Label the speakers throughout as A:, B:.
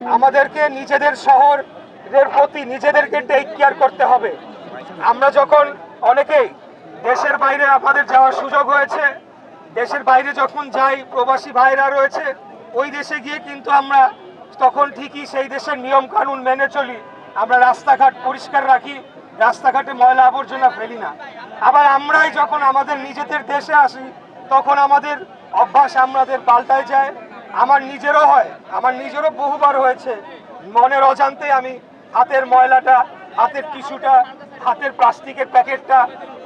A: আমাদেরকে নিজেদের শহরের প্রতি নিজেদেরকে টেক কেয়ার করতে হবে। আমরা যখন অনেকেই দেশের বাইরে আমাদের যাওয়ার সুযোগ হয়েছে, দেশের বাইরে যখন যাই, প্রবাসী ভাইরা রয়েছে, ওই দেশে গিয়ে কিন্তু আমরা তখন ঠিকই সেই দেশের নিয়ম কানুন মেনে চলি। আমরা রাস্তাঘাট পরিষ্কার রাখি, রাস্তাঘাটে ময়লা আবর্জনা ফেলি না। আবার আমরাই যখন আমাদের নিজেদের দেশে আসি তখন আমাদের অভ্যাস আমাদের পাল্টায় যায়। আমার নিজেরও হয়, আমার নিজেরও বহুবার হয়েছে, মনের অজান্তে আমি হাতের ময়লাটা, হাতের টিস্যুটা, হাতের প্লাস্টিকের প্যাকেটটা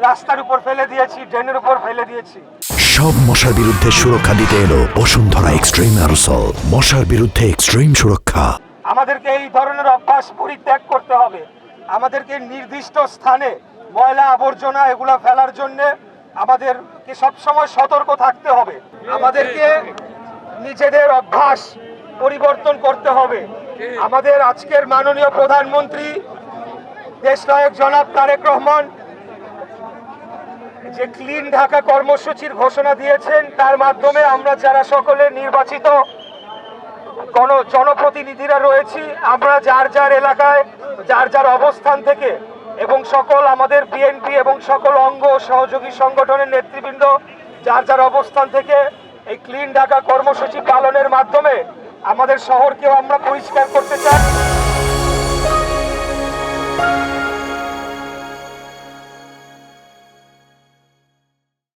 A: রাস্তার উপর ফেলে দিয়েছি, ড্রেনের উপর ফেলে দিয়েছি।
B: সব মশার বিরুদ্ধে সুরক্ষা দিতে এলো বসুন্ধরা এক্সট্রিম অ্যারোসল, মশার বিরুদ্ধে এক্সট্রিম সুরক্ষা।
A: আমাদেরকে এই ধরনের অভ্যাস পরিত্যাগ করতে হবে। আমাদেরকে নির্দিষ্ট স্থানে ময়লা আবর্জনা এগুলা ফেলার জন্য আমাদেরকে সবসময় সতর্ক থাকতে হবে। আমাদেরকে নিজেদের অভ্যাস পরিবর্তন করতে হবে। আমাদের আজকের মাননীয় প্রধানমন্ত্রী দেশনায়ক জনাব তারেক রহমান যে ক্লিন ঢাকা কর্মসূচির ঘোষণা দিয়েছেন, তার মাধ্যমে আমরা যারা সকলে নির্বাচিত জনপ্রতিনিধিরা রয়েছি, আমরা যার যার এলাকায় যার যার অবস্থান থেকে এবং সকল আমাদের বিএনপি এবং সকল অঙ্গ সহযোগী সংগঠনের নেতৃবৃন্দ যার যার অবস্থান থেকে এই ক্লিন ঢাকা কর্মসূচি পালনের মাধ্যমে আমাদের শহরকেও আমরা পরিষ্কার করতে চাই।